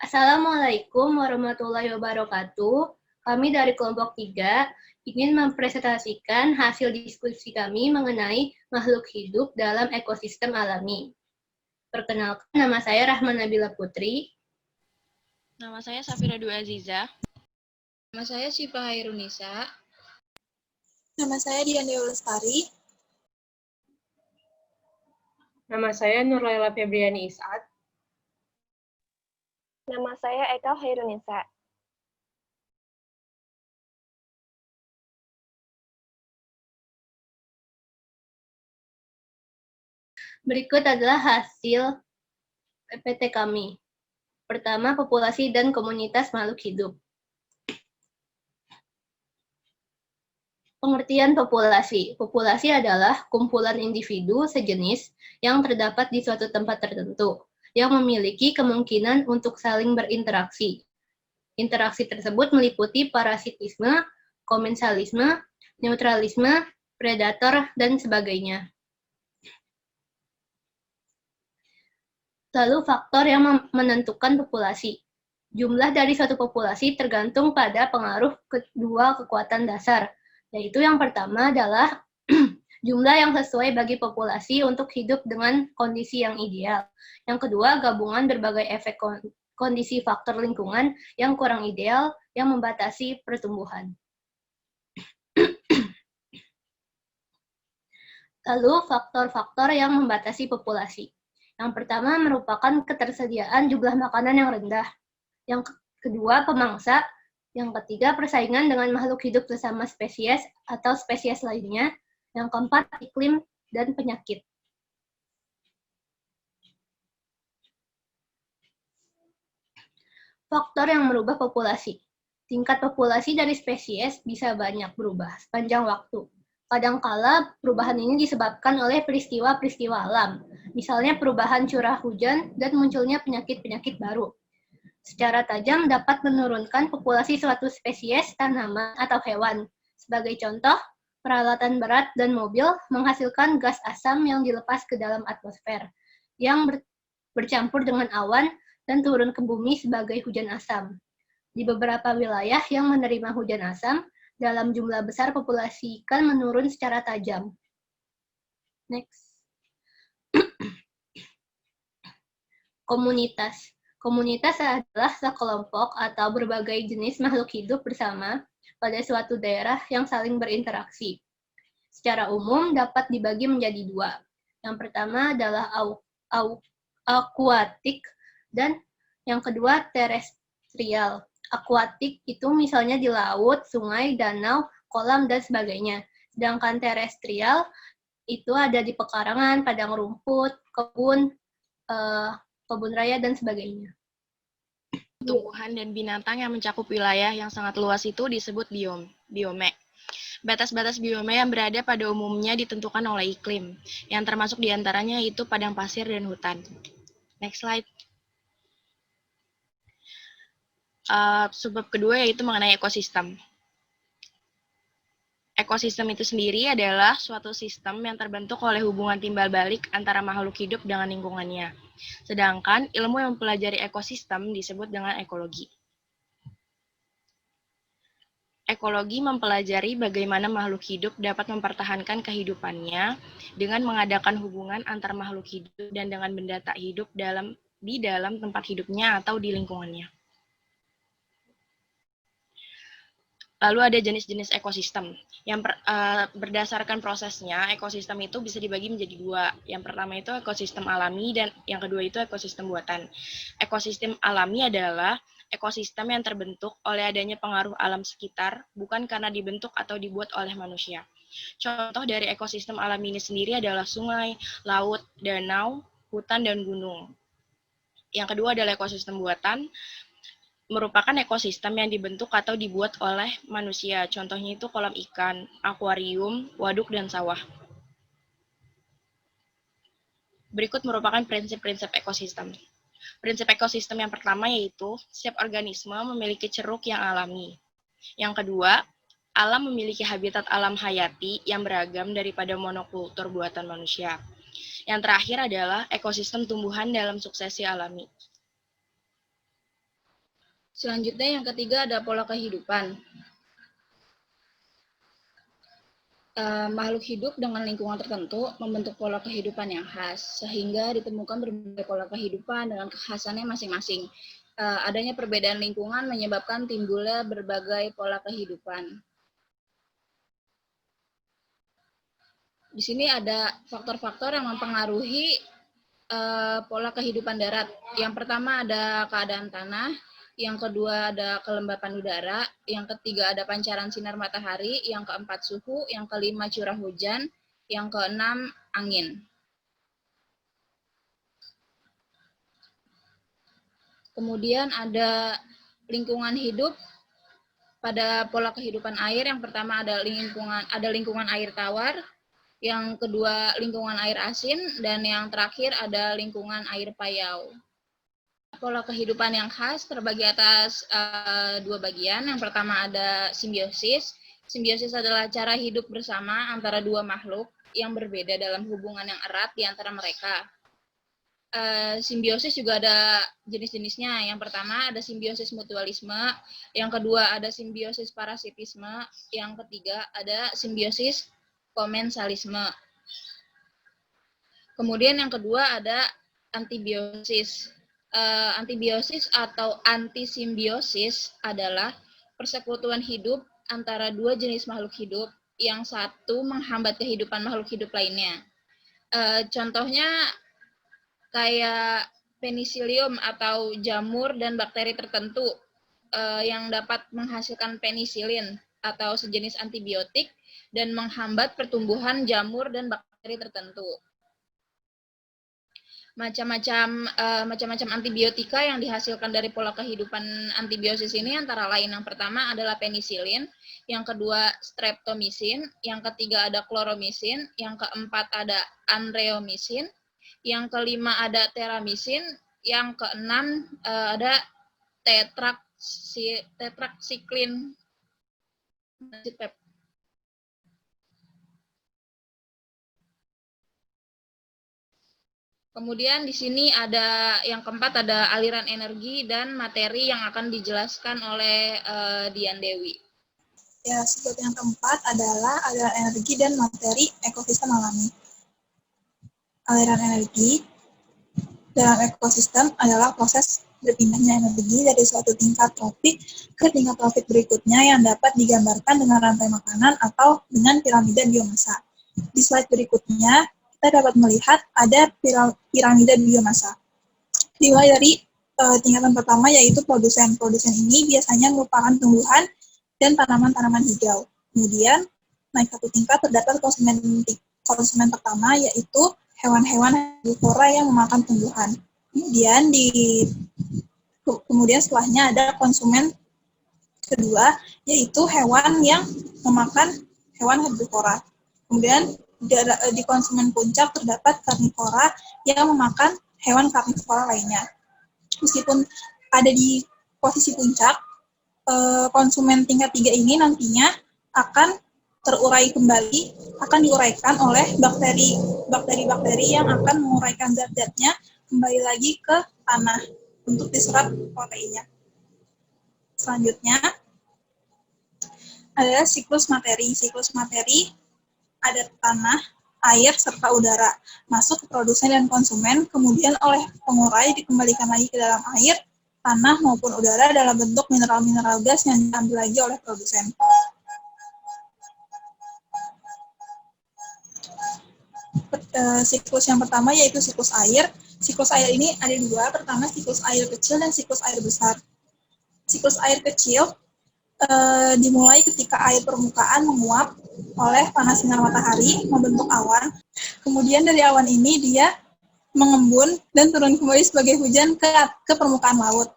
Assalamualaikum warahmatullahi wabarakatuh. Kami dari kelompok 3 ingin mempresentasikan hasil diskusi kami mengenai makhluk hidup dalam ekosistem alami. Perkenalkan, nama saya Rahma Nabila Putri. Nama saya Safira Dwi Aziza. Nama saya Syifa Hairunisa. Nama saya Dian Dewi Lestari. Nama saya Nurlaila Febriani Isat. Nama saya Eka Hairunisa. Berikut adalah hasil PPT kami. Pertama, populasi dan komunitas makhluk hidup. Pengertian populasi. Populasi adalah kumpulan individu sejenis yang terdapat di suatu tempat tertentu, yang memiliki kemungkinan untuk saling berinteraksi. Interaksi tersebut meliputi parasitisme, komensalisme, neutralisme, predator, dan sebagainya. Lalu faktor yang menentukan populasi. Jumlah dari suatu populasi tergantung pada pengaruh kedua kekuatan dasar, yaitu yang pertama adalah jumlah yang sesuai bagi populasi untuk hidup dengan kondisi yang ideal. Yang kedua, gabungan berbagai efek kondisi faktor lingkungan yang kurang ideal yang membatasi pertumbuhan. Lalu, faktor-faktor yang membatasi populasi. Yang pertama merupakan ketersediaan jumlah makanan yang rendah. Yang kedua, pemangsa. Yang ketiga, persaingan dengan makhluk hidup sesama spesies atau spesies lainnya. Yang keempat, iklim dan penyakit. Faktor yang merubah populasi. Tingkat populasi dari spesies bisa banyak berubah sepanjang waktu. Kadangkala perubahan ini disebabkan oleh peristiwa-peristiwa alam, misalnya perubahan curah hujan dan munculnya penyakit-penyakit baru. Secara tajam dapat menurunkan populasi suatu spesies tanaman atau hewan. Sebagai contoh, peralatan berat dan mobil menghasilkan gas asam yang dilepas ke dalam atmosfer, yang bercampur dengan awan dan turun ke bumi sebagai hujan asam. Di beberapa wilayah yang menerima hujan asam, dalam jumlah besar populasi ikan menurun secara tajam. Next. Komunitas. Komunitas adalah sekelompok atau berbagai jenis makhluk hidup bersama pada suatu daerah yang saling berinteraksi. Secara umum dapat dibagi menjadi dua. Yang pertama adalah akuatik dan yang kedua terestrial. Akuatik itu misalnya di laut, sungai, danau, kolam, dan sebagainya. Sedangkan terestrial itu ada di pekarangan, padang rumput, kebun raya, dan sebagainya. Tumbuhan dan binatang yang mencakup wilayah yang sangat luas itu disebut biome. Batas-batas biome yang berada pada umumnya ditentukan oleh iklim, yang termasuk diantaranya itu padang pasir dan hutan. Next slide. Subbab kedua yaitu mengenai ekosistem. Ekosistem itu sendiri adalah suatu sistem yang terbentuk oleh hubungan timbal balik antara makhluk hidup dengan lingkungannya. Sedangkan ilmu yang mempelajari ekosistem disebut dengan ekologi. Ekologi mempelajari bagaimana makhluk hidup dapat mempertahankan kehidupannya dengan mengadakan hubungan antar makhluk hidup dan dengan benda tak hidup di dalam tempat hidupnya atau di lingkungannya. Lalu ada jenis-jenis ekosistem. Berdasarkan prosesnya, ekosistem itu bisa dibagi menjadi dua. Yang pertama itu ekosistem alami dan yang kedua itu ekosistem buatan. Ekosistem alami adalah ekosistem yang terbentuk oleh adanya pengaruh alam sekitar, bukan karena dibentuk atau dibuat oleh manusia. Contoh dari ekosistem alami ini sendiri adalah sungai, laut, danau, hutan, dan gunung. Yang kedua adalah ekosistem buatan, merupakan ekosistem yang dibentuk atau dibuat oleh manusia. Contohnya itu kolam ikan, akuarium, waduk, dan sawah. Berikut merupakan prinsip-prinsip ekosistem. Prinsip ekosistem yang pertama yaitu setiap organisme memiliki ceruk yang alami. Yang kedua, alam memiliki habitat alam hayati yang beragam daripada monokultur buatan manusia. Yang terakhir adalah ekosistem tumbuhan dalam suksesi alami. Selanjutnya yang ketiga ada pola kehidupan. Makhluk hidup dengan lingkungan tertentu membentuk pola kehidupan yang khas, sehingga ditemukan berbagai pola kehidupan dengan kekhasannya masing-masing. Adanya perbedaan lingkungan menyebabkan timbulnya berbagai pola kehidupan. Di sini ada faktor-faktor yang mempengaruhi pola kehidupan darat. Yang pertama ada keadaan tanah, yang kedua ada kelembapan udara, yang ketiga ada pancaran sinar matahari, yang keempat suhu, yang kelima curah hujan, yang keenam angin. Kemudian ada lingkungan hidup pada pola kehidupan air. Yang pertama ada lingkungan air tawar, yang kedua lingkungan air asin, dan yang terakhir ada lingkungan air payau. Pola kehidupan yang khas terbagi atas dua bagian. Yang pertama ada simbiosis. Simbiosis adalah cara hidup bersama antara dua makhluk yang berbeda dalam hubungan yang erat di antara mereka. Simbiosis juga ada jenis-jenisnya. Yang pertama ada simbiosis mutualisme, yang kedua ada simbiosis parasitisme, yang ketiga ada simbiosis komensalisme. Kemudian yang kedua ada antibiosis. Antibiosis atau antisimbiosis adalah persekutuan hidup antara dua jenis makhluk hidup yang satu menghambat kehidupan makhluk hidup lainnya. Contohnya kayak penisilium atau jamur dan bakteri tertentu yang dapat menghasilkan penisilin atau sejenis antibiotik dan menghambat pertumbuhan jamur dan bakteri tertentu. Macam-macam antibiotika yang dihasilkan dari pola kehidupan antibiosis ini antara lain yang pertama adalah penisilin, yang kedua streptomisin, yang ketiga ada kloromisin, yang keempat ada andreomisin, yang kelima ada teramisin, yang keenam ada tetraksiklin. Kemudian di sini ada yang keempat ada aliran energi dan materi yang akan dijelaskan oleh Dian Dewi. Ya, seperti yang keempat adalah aliran energi dan materi ekosistem alami. Aliran energi dalam ekosistem adalah proses berpindahnya energi dari suatu tingkat tropik ke tingkat tropik berikutnya yang dapat digambarkan dengan rantai makanan atau dengan piramida biomasa. Di slide berikutnya, kita dapat melihat ada piramida biomasa. Dimulai dari tingkatan pertama yaitu produsen. Produsen ini biasanya merupakan tumbuhan dan tanaman-tanaman hijau. Kemudian naik satu tingkat terdapat konsumen pertama yaitu hewan-hewan herbivora yang memakan tumbuhan. Kemudian setelahnya ada konsumen kedua yaitu hewan yang memakan hewan herbivora. Kemudian di konsumen puncak terdapat karnivora yang memakan hewan karnivora lainnya. Meskipun ada di posisi puncak, konsumen tingkat 3 ini nantinya akan diuraikan oleh bakteri-bakteri yang akan menguraikan zat-zatnya kembali lagi ke tanah untuk diserap proteinnya. Selanjutnya adalah siklus materi. Siklus materi ada tanah, air, serta udara masuk ke produsen dan konsumen, kemudian oleh pengurai dikembalikan lagi ke dalam air, tanah maupun udara dalam bentuk mineral-mineral gas yang diambil lagi oleh produsen. Siklus yang pertama yaitu siklus air. Siklus air ini ada dua, pertama siklus air kecil dan siklus air besar. Siklus air kecil dimulai ketika air permukaan menguap oleh panas sinar matahari, membentuk awan. Kemudian dari awan ini dia mengembun dan turun kembali sebagai hujan ke permukaan laut.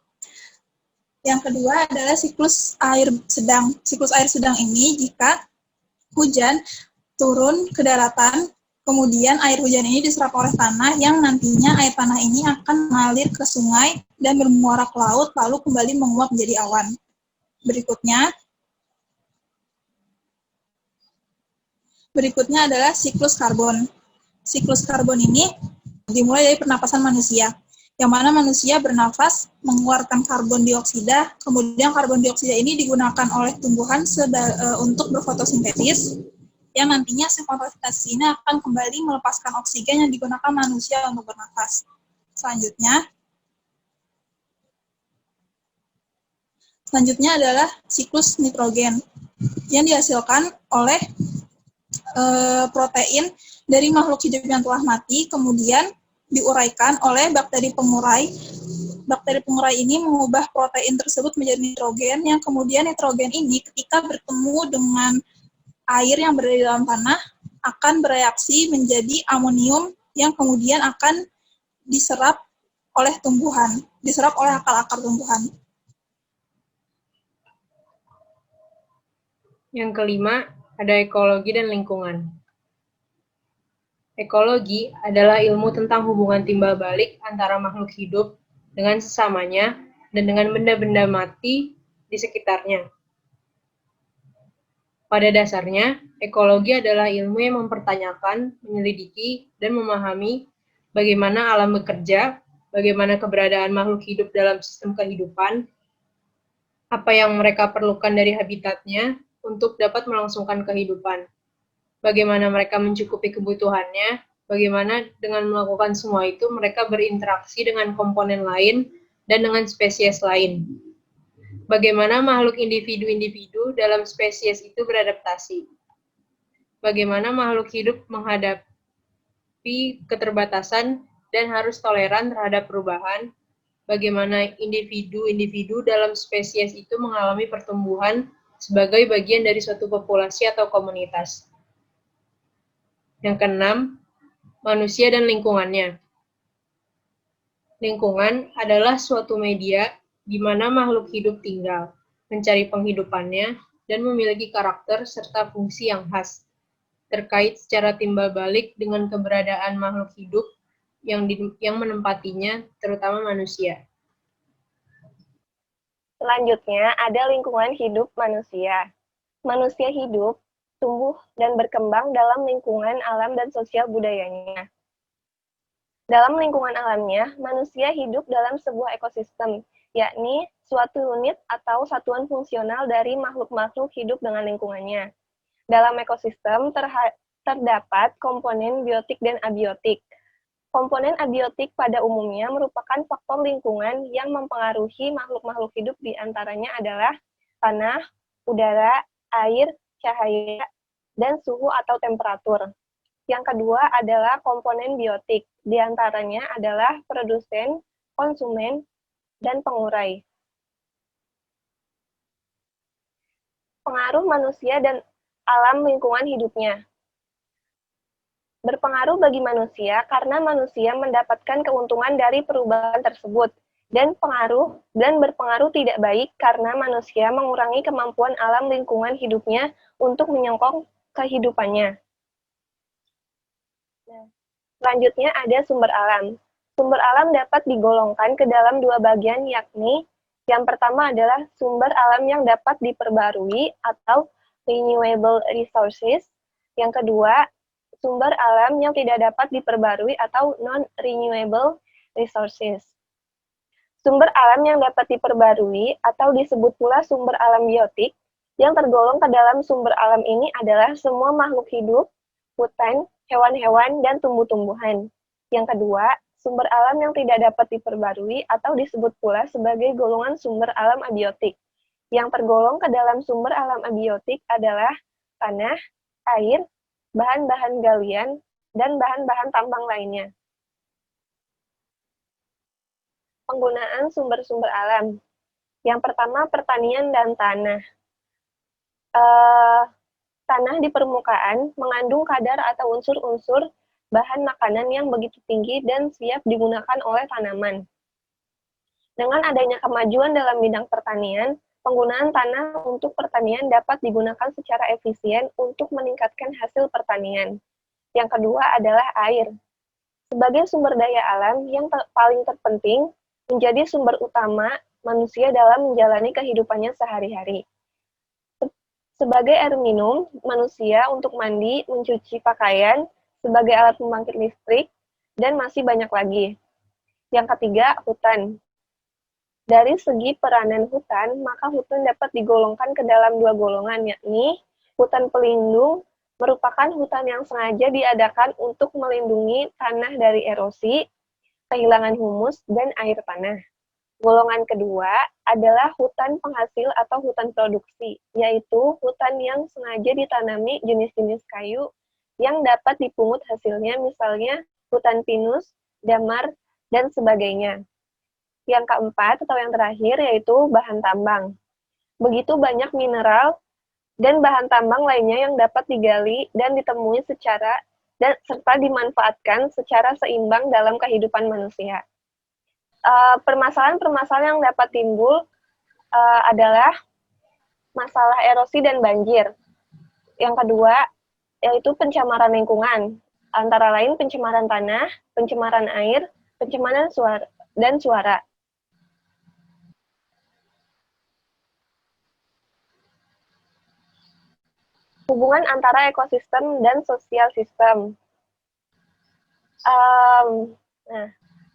Yang kedua adalah siklus air sedang. Siklus air sedang ini jika hujan turun ke daratan, kemudian air hujan ini diserap oleh tanah yang nantinya air tanah ini akan mengalir ke sungai dan bermuara ke laut lalu kembali menguap menjadi awan. Berikutnya adalah siklus karbon. Siklus karbon ini dimulai dari pernapasan manusia. yang mana manusia bernafas, mengeluarkan karbon dioksida, kemudian karbon dioksida ini digunakan oleh tumbuhan untuk berfotosintesis, yang nantinya si fotosintesis ini akan kembali melepaskan oksigen yang digunakan manusia untuk bernafas. Selanjutnya adalah siklus nitrogen yang dihasilkan oleh protein dari makhluk hidup yang telah mati, kemudian diuraikan oleh bakteri pengurai. Bakteri pengurai ini mengubah protein tersebut menjadi nitrogen, yang kemudian nitrogen ini ketika bertemu dengan air yang berada di dalam tanah akan bereaksi menjadi amonium yang kemudian akan diserap oleh tumbuhan, diserap oleh akar-akar tumbuhan. Yang kelima, ada ekologi dan lingkungan. Ekologi adalah ilmu tentang hubungan timbal balik antara makhluk hidup dengan sesamanya dan dengan benda-benda mati di sekitarnya. Pada dasarnya, ekologi adalah ilmu yang mempertanyakan, menyelidiki, dan memahami bagaimana alam bekerja, bagaimana keberadaan makhluk hidup dalam sistem kehidupan, apa yang mereka perlukan dari habitatnya untuk dapat melangsungkan kehidupan, bagaimana mereka mencukupi kebutuhannya, bagaimana dengan melakukan semua itu mereka berinteraksi dengan komponen lain dan dengan spesies lain. Bagaimana makhluk individu-individu dalam spesies itu beradaptasi. Bagaimana makhluk hidup menghadapi keterbatasan dan harus toleran terhadap perubahan. Bagaimana individu-individu dalam spesies itu mengalami pertumbuhan sebagai bagian dari suatu populasi atau komunitas. Yang keenam, manusia dan lingkungannya. Lingkungan adalah suatu media di mana makhluk hidup tinggal, mencari penghidupannya, dan memiliki karakter serta fungsi yang khas, terkait secara timbal balik dengan keberadaan makhluk hidup yang menempatinya, terutama manusia. Selanjutnya, ada lingkungan hidup manusia. Manusia hidup, tumbuh, dan berkembang dalam lingkungan alam dan sosial budayanya. Dalam lingkungan alamnya, manusia hidup dalam sebuah ekosistem, yakni suatu unit atau satuan fungsional dari makhluk-makhluk hidup dengan lingkungannya. Dalam ekosistem terdapat komponen biotik dan abiotik. Komponen abiotik pada umumnya merupakan faktor lingkungan yang mempengaruhi makhluk-makhluk hidup, di antaranya adalah tanah, udara, air, cahaya, dan suhu atau temperatur. Yang kedua adalah komponen biotik, di antaranya adalah produsen, konsumen, dan pengurai. Pengaruh manusia dan alam lingkungan hidupnya. Berpengaruh bagi manusia karena manusia mendapatkan keuntungan dari perubahan tersebut, dan berpengaruh tidak baik karena manusia mengurangi kemampuan alam lingkungan hidupnya untuk menyokong kehidupannya. Selanjutnya ada sumber alam. Sumber alam dapat digolongkan ke dalam dua bagian, yakni yang pertama adalah sumber alam yang dapat diperbarui atau renewable resources. Yang kedua, sumber alam yang tidak dapat diperbarui atau non-renewable resources. Sumber alam yang dapat diperbarui atau disebut pula sumber alam biotik, yang tergolong ke dalam sumber alam ini adalah semua makhluk hidup, hutan, hewan-hewan, dan tumbuh-tumbuhan. Yang kedua, sumber alam yang tidak dapat diperbarui atau disebut pula sebagai golongan sumber alam abiotik. Yang tergolong ke dalam sumber alam abiotik adalah tanah, air, bahan-bahan galian, dan bahan-bahan tambang lainnya. Penggunaan sumber-sumber alam. Yang pertama, pertanian dan tanah. Tanah di permukaan mengandung kadar atau unsur-unsur bahan makanan yang begitu tinggi dan siap digunakan oleh tanaman. Dengan adanya kemajuan dalam bidang pertanian, penggunaan tanah untuk pertanian dapat digunakan secara efisien untuk meningkatkan hasil pertanian. Yang kedua adalah air. Sebagai sumber daya alam yang paling terpenting, menjadi sumber utama manusia dalam menjalani kehidupannya sehari-hari. Sebagai air minum, manusia untuk mandi, mencuci pakaian, sebagai alat pembangkit listrik, dan masih banyak lagi. Yang ketiga, hutan. Dari segi peranan hutan, maka hutan dapat digolongkan ke dalam dua golongan, yakni hutan pelindung merupakan hutan yang sengaja diadakan untuk melindungi tanah dari erosi, kehilangan humus, dan air tanah. Golongan kedua adalah hutan penghasil atau hutan produksi, yaitu hutan yang sengaja ditanami jenis-jenis kayu yang dapat dipungut hasilnya, misalnya hutan pinus, damar, dan sebagainya. Yang keempat atau yang terakhir yaitu bahan tambang. Begitu banyak mineral dan bahan tambang lainnya yang dapat digali dan ditemui serta dimanfaatkan secara seimbang dalam kehidupan manusia. Permasalahan-permasalahan yang dapat timbul adalah masalah erosi dan banjir. Yang kedua yaitu pencemaran lingkungan, antara lain pencemaran tanah, pencemaran air, pencemaran suara. Hubungan antara ekosistem dan sosial sistem.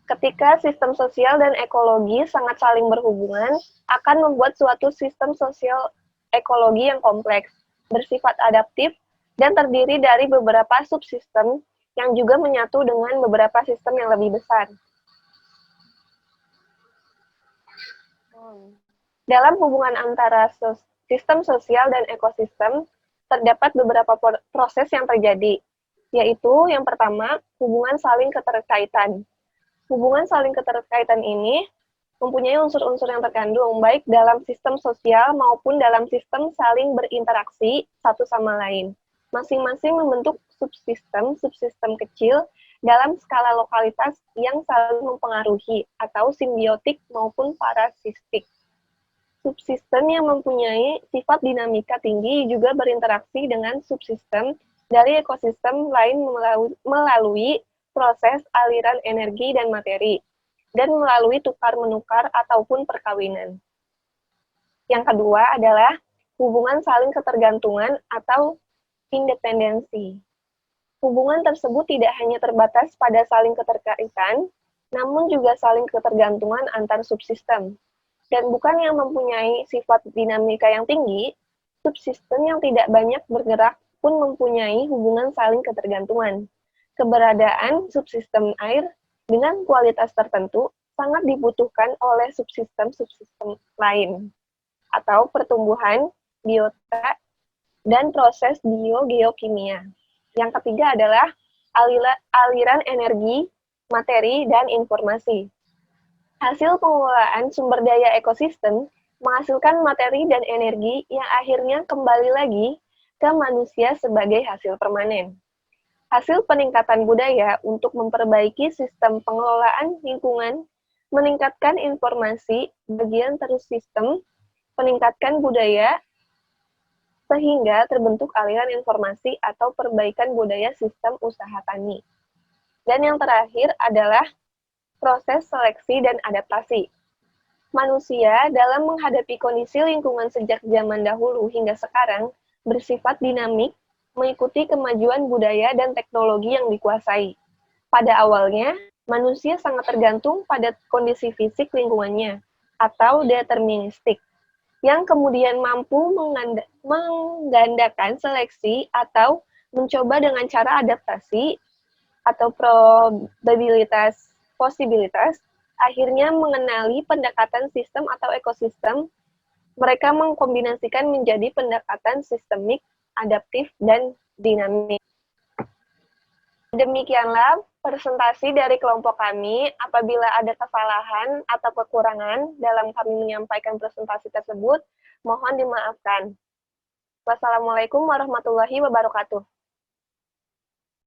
Ketika sistem sosial dan ekologi sangat saling berhubungan, akan membuat suatu sistem sosial ekologi yang kompleks, bersifat adaptif, dan terdiri dari beberapa subsistem yang juga menyatu dengan beberapa sistem yang lebih besar. Dalam hubungan antara sistem sosial dan ekosistem, terdapat beberapa proses yang terjadi, yaitu yang pertama, hubungan saling keterkaitan. Hubungan saling keterkaitan ini mempunyai unsur-unsur yang terkandung, baik dalam sistem sosial maupun dalam sistem saling berinteraksi satu sama lain. Masing-masing membentuk subsistem kecil dalam skala lokalitas yang saling mempengaruhi, atau simbiotik maupun parasitik. Subsistem yang mempunyai sifat dinamika tinggi juga berinteraksi dengan subsistem dari ekosistem lain melalui proses aliran energi dan materi, dan melalui tukar-menukar ataupun perkawinan. Yang kedua adalah hubungan saling ketergantungan atau independensi. Hubungan tersebut tidak hanya terbatas pada saling keterkaitan, namun juga saling ketergantungan antar subsistem. Dan bukan yang mempunyai sifat dinamika yang tinggi, subsistem yang tidak banyak bergerak pun mempunyai hubungan saling ketergantungan. Keberadaan subsistem air dengan kualitas tertentu sangat dibutuhkan oleh subsistem-subsistem lain, atau pertumbuhan, biota, dan proses biogeokimia. Yang ketiga adalah aliran energi, materi, dan informasi. Hasil pengelolaan sumber daya ekosistem menghasilkan materi dan energi yang akhirnya kembali lagi ke manusia sebagai hasil permanen. Hasil peningkatan budaya untuk memperbaiki sistem pengelolaan lingkungan, meningkatkan informasi bagian terus sistem, peningkatkan budaya, sehingga terbentuk aliran informasi atau perbaikan budaya sistem usaha tani. Dan yang terakhir adalah proses seleksi dan adaptasi. Manusia dalam menghadapi kondisi lingkungan sejak zaman dahulu hingga sekarang bersifat dinamik, mengikuti kemajuan budaya dan teknologi yang dikuasai. Pada awalnya, manusia sangat tergantung pada kondisi fisik lingkungannya, atau deterministik, yang kemudian mampu menggandakan seleksi atau mencoba dengan cara adaptasi atau posibilitas, akhirnya mengenali pendekatan sistem atau ekosistem. Mereka mengkombinasikan menjadi pendekatan sistemik, adaptif, dan dinamik. Demikianlah presentasi dari kelompok kami. Apabila ada kesalahan atau kekurangan dalam kami menyampaikan presentasi tersebut, mohon dimaafkan. Wassalamualaikum warahmatullahi wabarakatuh.